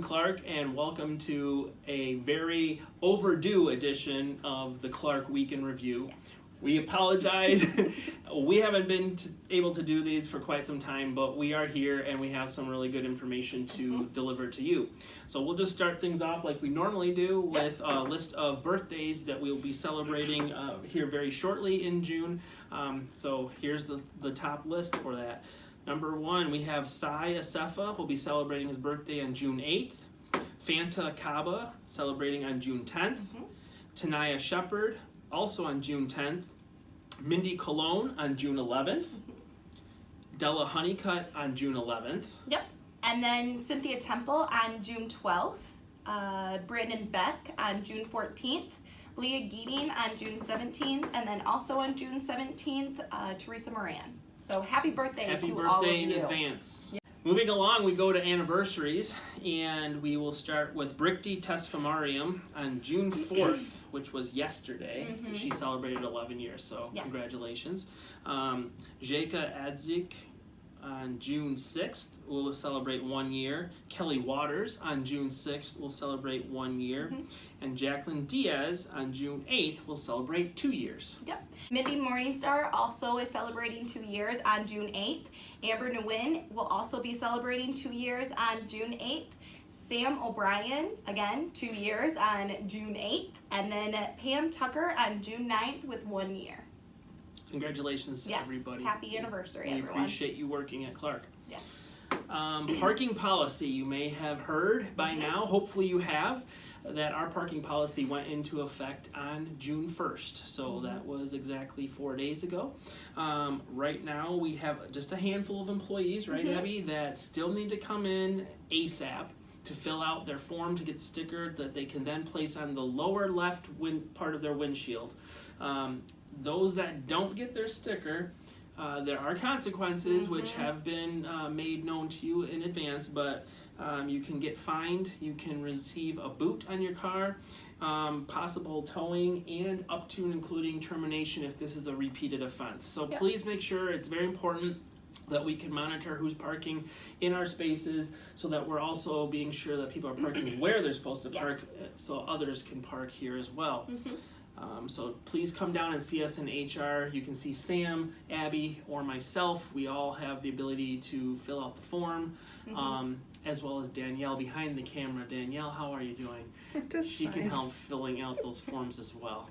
Clark, and welcome to a very overdue edition of the Clark Week in Review. Yes. We apologize. We haven't been able to do these for quite some time, but we are here and we have some really good information to deliver to you. So we'll just start things off like we normally do with a list of birthdays that we'll be celebrating here very shortly in June. So here's the top list for that. Number 1, we have Sai Asefa, will be celebrating his birthday on June 8th. Fanta Kaba, celebrating on June 10th. Tanaya Shepard, also on June 10th. Mindy Cologne on June 11th. Della Honeycutt on June 11th. Yep. And then Cynthia Temple on June 12th. Brandon Beck on June 14th. Leah Geeding on June 17th. And then also on June 17th, Teresa Moran. So happy birthday to all of you. Happy birthday in advance. Yep. Moving along, we go to anniversaries, and we will start with Bricti Tesfamariam on June 4th, which was yesterday. She celebrated 11 years, so congratulations. Jeka Adzik on June 6th will celebrate 1 year. Kelly Waters on June 6th will celebrate 1 year. And Jacqueline Diaz on June 8th will celebrate 2 years. Yep. Mindy Morningstar also is celebrating 2 years on June 8th. Amber Nguyen will also be celebrating 2 years on June 8th. Sam O'Brien, again, 2 years on June 8th. And then Pam Tucker on June 9th with 1 year. Congratulations to everybody. Happy anniversary, everyone. We appreciate you working at Clark. Yes. Parking policy, you may have heard by now, hopefully you have, that our parking policy went into effect on June 1st. So that was exactly 4 days ago. Right now we have just a handful of employees, right, Abby, that still need to come in ASAP to fill out their form to get the sticker that they can then place on the lower left part of their windshield. Those that don't get their sticker, there are consequences which have been made known to you in advance, but you can get fined, you can receive a boot on your car, possible towing, and up to and including termination if this is a repeated offense. So please make sure, it's very important that we can monitor who's parking in our spaces so that we're also being sure that people are parking where they're supposed to park so others can park here as well. So please come down and see us in HR. You can see Sam, Abby, or myself. We all have the ability to fill out the form, as well as Danielle behind the camera. Danielle, how are you doing? She can help filling out those forms as well.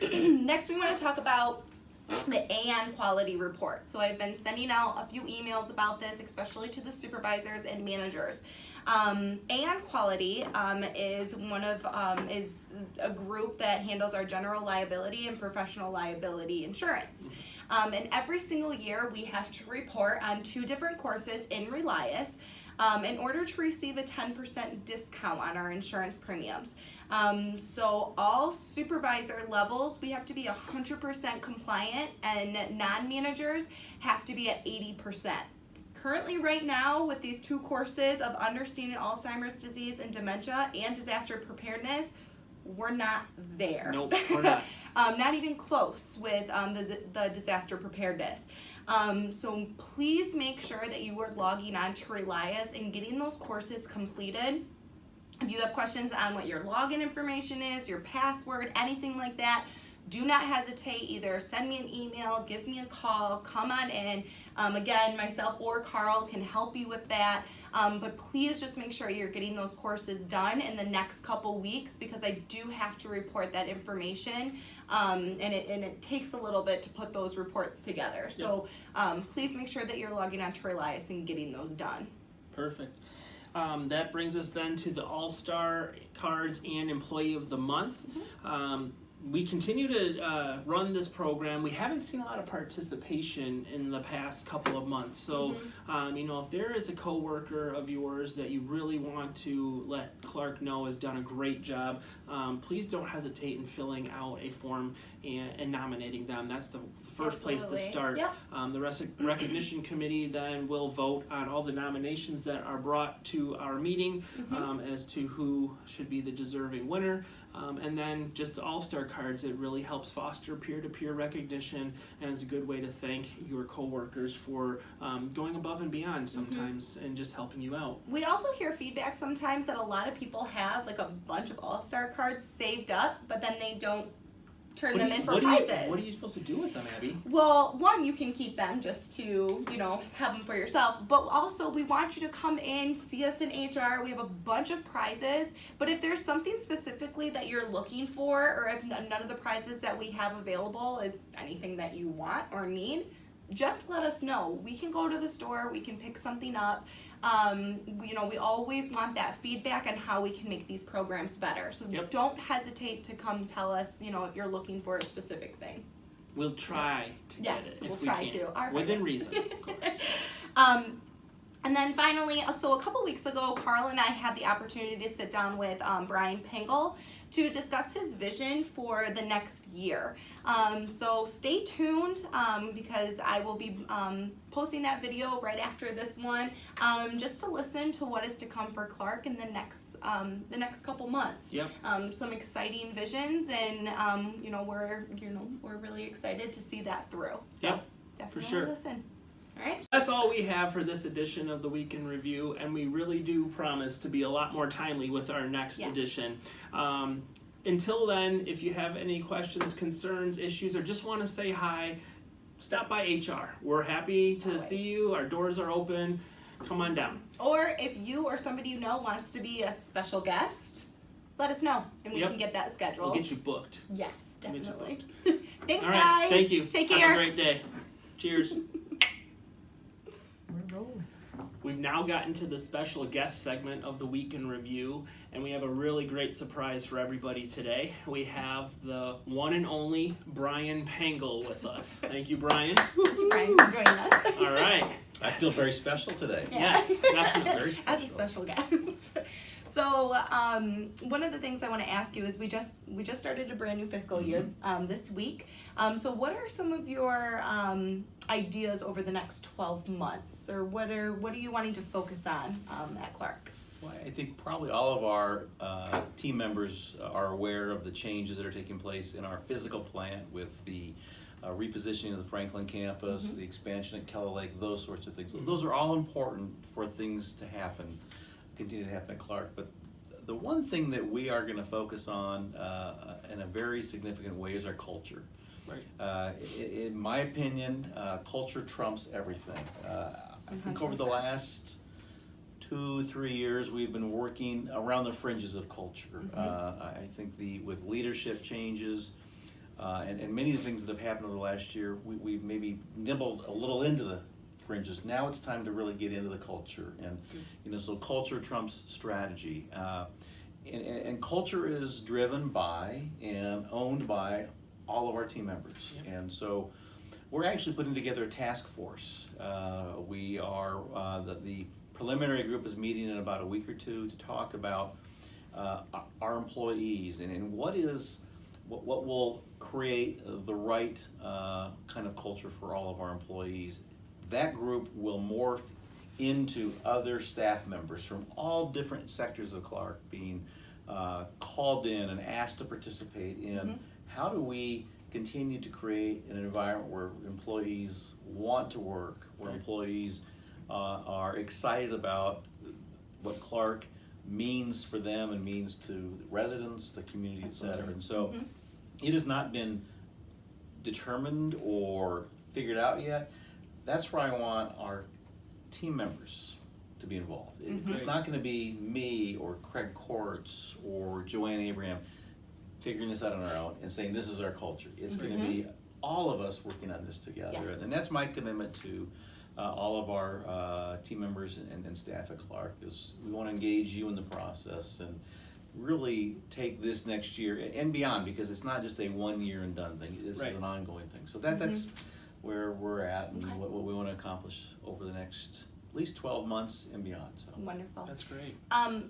Next, we want to talk about the AN quality report. So I've been sending out a few emails about this, especially to the supervisors and managers. AN Quality is is a group that handles our general liability and professional liability insurance. And every single year we have to report on 2 different courses in Relias in order to receive a 10% discount on our insurance premiums. So all supervisor levels, we have to be 100% compliant, and non-managers have to be at 80%. Currently, right now, with these 2 courses of understanding Alzheimer's disease and dementia and disaster preparedness, we're not there. Nope, we're not. Not even close with the disaster preparedness. So please make sure that you are logging on to Relias and getting those courses completed. If you have questions on what your login information is, your password, anything like that, do not hesitate. Either send me an email, give me a call, come on in. Again, myself or Carl can help you with that. But please just make sure you're getting those courses done in the next couple weeks, because I do have to report that information. And it takes a little bit to put those reports together. So please make sure that you're logging on to Relias and getting those done. Perfect. That brings us then to the All-Star Cards and Employee of the Month. we continue to run this program. We haven't seen a lot of participation in the past couple of months. So, if there is a coworker of yours that you really want to let Clark know has done a great job, please don't hesitate in filling out a form and nominating them. That's the first place to start. Yep. The recognition committee then will vote on all the nominations that are brought to our meeting as to who should be the deserving winner. And then just the all-star cards, it really helps foster peer-to-peer recognition and is a good way to thank your coworkers for going above and beyond sometimes and just helping you out. We also hear feedback sometimes that a lot of people have like a bunch of all-star cards saved up, but then they don't turn them in for prizes. What are you supposed to do with them, Abby? Well, one, you can keep them just to, have them for yourself. But also, we want you to come in, see us in HR. We have a bunch of prizes. But if there's something specifically that you're looking for, or if none of the prizes that we have available is anything that you want or need, just let us know. We can go to the store. We can pick something up. We always want that feedback on how we can make these programs better. So don't hesitate to come tell us, if you're looking for a specific thing. We'll try to get it. We'll if we try can. to. All right. Within reason, of course. And then finally, so a couple weeks ago, Carl and I had the opportunity to sit down with Brian Pengel to discuss his vision for the next year. So stay tuned because I will be posting that video right after this one, just to listen to what is to come for Clark in the next couple months. Yep. Some exciting visions, and we're really excited to see that through. So definitely for sure. Listen. All right. That's all we have for this edition of the Week in Review, and we really do promise to be a lot more timely with our next edition. Until then, if you have any questions, concerns, issues, or just want to say hi, stop by HR. We're happy to see you. Our doors are open. Come on down. Or if you or somebody you know wants to be a special guest, let us know, and we can get that scheduled. We'll get you booked. Yes, definitely. We'll Thanks, all right, guys. thank you. Take care. Have a great day. Cheers. We've now gotten to the special guest segment of the Week in Review, and we have a really great surprise for everybody today. We have the one and only Brian Pengel with us. Thank you, Brian. Thank you, Brian, for joining us. All right. I feel very special today. Yes, definitely. Very special. As a special guest. So one of the things I want to ask you is we just started a brand new fiscal year this week. So what are some of your ideas over the next 12 months, or what are you wanting to focus on at Clark? Well, I think probably all of our team members are aware of the changes that are taking place in our physical plant with the repositioning of the Franklin campus, the expansion at Keller Lake, those sorts of things. Those are all important for things to happen, continue to happen at Clark. But the one thing that we are going to focus on in a very significant way is our culture. Right. In my opinion, culture trumps everything. I think over the 100%. last 2-3 years, we've been working around the fringes of culture. I think with leadership changes and many of the things that have happened over the last year, we've maybe nibbled a little into the fringes. Now it's time to really get into the culture, and so culture trumps strategy. And culture is driven by and owned by all of our team members. And so we're actually putting together a task force. We are, the preliminary group is meeting in about a week or two to talk about our employees and what will create the right kind of culture for all of our employees. That group will morph into other staff members from all different sectors of Clark being called in and asked to participate in how do we continue to create an environment where employees want to work, where employees are excited about what Clark means for them and means to residents, the community, et cetera. And so it has not been determined or figured out yet. That's where I want our team members to be involved. It's not going to be me or Craig Kortz or Joanne Abraham figuring this out on our own and saying this is our culture. It's going to be all of us working on this together. Yes. And that's my commitment to all of our team members and staff at Clark, is we want to engage you in the process. And really take this next year and beyond, because it's not just a 1 year and done thing. This Right. is an ongoing thing. So that's where we're at and Okay. what we want to accomplish over the next at least 12 months and beyond. So Wonderful. That's great.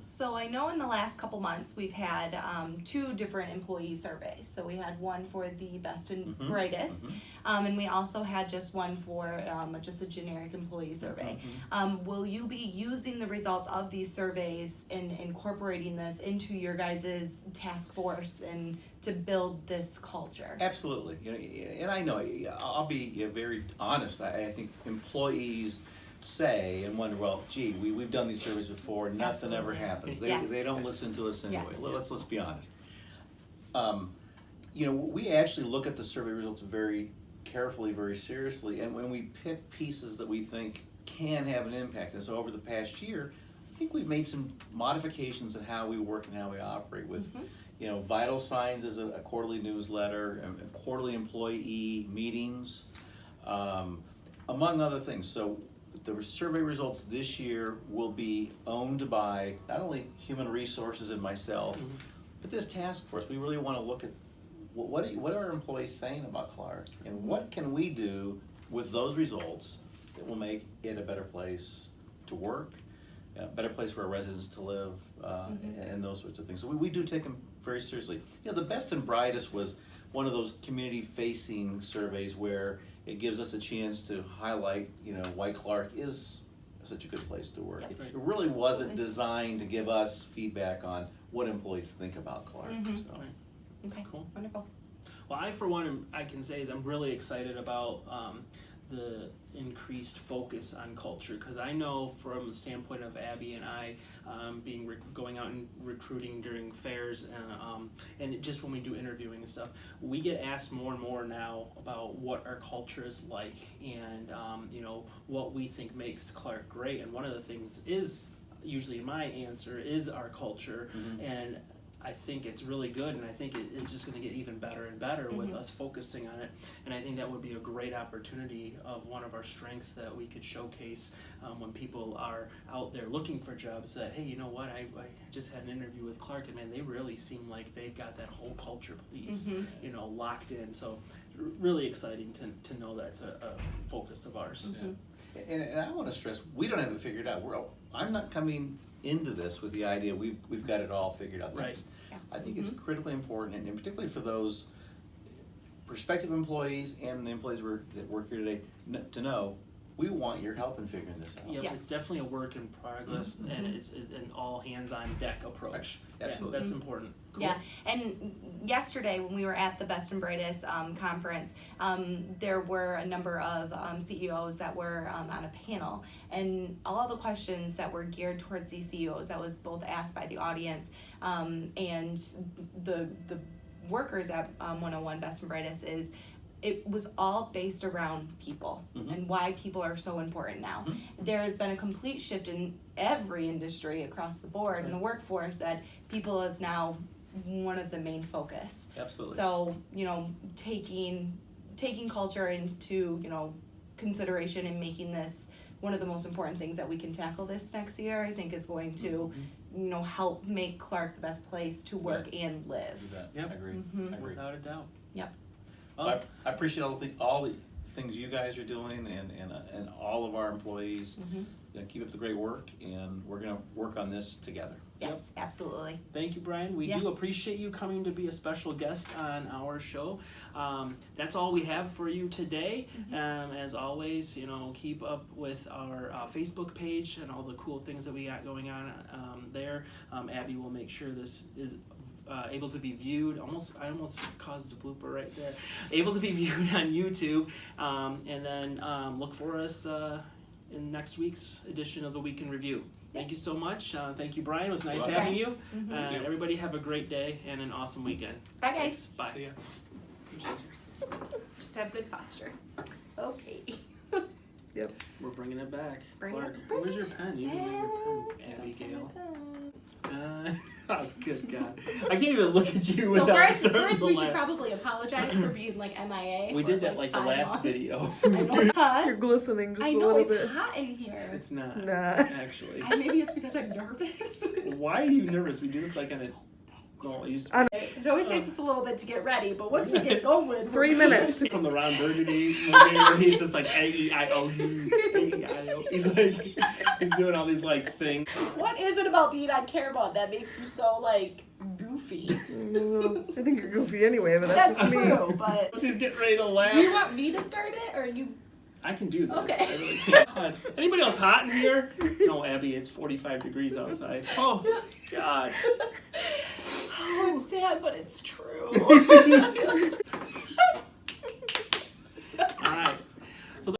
So I know in the last couple months we've had 2 different employee surveys. So we had one for the best and Mhm, brightest, mhm. and we also had just one for just a generic employee survey. Will you be using the results of these surveys and incorporating this into your guys' task force and to build this culture? Absolutely, you know, and I know I'll be very honest. I think employees say and wonder, well, gee, we've done these surveys before, nothing ever Absolutely. happens. Yes. They don't listen to us anyway. Yes. Let's be honest. You know, we actually look at the survey results very carefully, very seriously, and when we pick pieces that we think can have an impact. And so over the past year, I think we've made some modifications in how we work and how we operate with. You know, Vital Signs is a quarterly newsletter, and quarterly employee meetings, among other things. So the survey results this year will be owned by not only Human Resources and myself, but this task force. We really want to look at what are our employees saying about Clark, and what can we do with those results that will make it a better place to work, a better place for our residents to live, and those sorts of things. So we do take them very seriously. You know, the best and brightest was one of those community-facing surveys where it gives us a chance to highlight, you know, why Clark is such a good place to work. Yep. It really wasn't designed to give us feedback on what employees think about Clark. Mhm. So. Okay, Cool. wonderful. Well, I, for one, I can say is I'm really excited about the increased focus on culture, because I know from the standpoint of Abby and I going out and recruiting during fairs and just when we do interviewing and stuff, we get asked more and more now about what our culture is like and you know, what we think makes Clark great. And one of the things is usually my answer is our culture, and I think it's really good, and I think it's just going to get even better and better with us focusing on it. And I think that would be a great opportunity of one of our strengths that we could showcase when people are out there looking for jobs. That, hey, you know what? I just had an interview with Clark, and man, they really seem like they've got that whole culture piece, you know, locked in. So really exciting to know that's a focus of ours. And I want to stress, we don't have it figured out. I'm not coming into this with the idea we've got it all figured out. Right. I think it's critically important, and particularly for those prospective employees and the employees that work here today, to know we want your help in figuring this out. Yep, Yes. it's definitely a work in progress, and it's an all hands on deck approach. Absolutely. Yeah, that's important. Cool. Yeah, and yesterday when we were at the Best and Brightest conference, there were a number of CEOs that were on a panel, and all the questions that were geared towards these CEOs that was both asked by the audience and the workers at 101 Best and Brightest is, it was all based around people and why people are so important now. There has been a complete shift in every industry across the board in the workforce that people is now one of the main focus. Absolutely. So, you know, taking culture into, you know, consideration and making this one of the most important things that we can tackle this next year, I think is going to, you know, help make Clark the best place to work and live. You bet. Yep. I agree. I agree. Without a doubt. Yep. I appreciate all the things you guys are doing, and all of our employees. You know, keep up the great work, and we're going to work on this together. Yes, absolutely. Thank you, Brian. We do appreciate you coming to be a special guest on our show. That's all we have for you today. As always, you know, keep up with our Facebook page and all the cool things that we got going on there. Abby will make sure this is able to be viewed. I almost caused a blooper right there. Able to be viewed on YouTube, and then look for us in next week's edition of the Week in Review. Thank you so much. Thank you, Brian. It was nice having you. Everybody have a great day and an awesome weekend. Bye, guys. Thanks. Bye. See ya. Just have good posture. Okay. We're bringing it back. Bring Clark, it- bring where's it. your pen? You didn't bring your pen, Abigail. Oh, good God. I can't even look at you So without first starting to we should laugh. probably apologize for being like MIA. We for did that like the 5 last months. video. I know. Huh? You're glistening just I a know little it's bit. hot in here. It's not, Nah. actually. Maybe it's because I'm nervous. Why are you nervous? We do this like on a No, I used It always takes us a little bit to get ready, but once we get going, we're 3 good. minutes. from the Ron Burgundy movie where he's just like A-E-I-O-U, A-E-I-O. He's like, he's doing all these like things. What is it about being on Carebot that makes you so like goofy? I think you're goofy anyway, but that's, That's just me. true, but She's getting ready to laugh. do you want me to start it or you? I can do this. Okay. I really can. God. Anybody else hot in here? No, Abby, it's 45 degrees outside. Oh, God. Oh, it's sad, but it's true.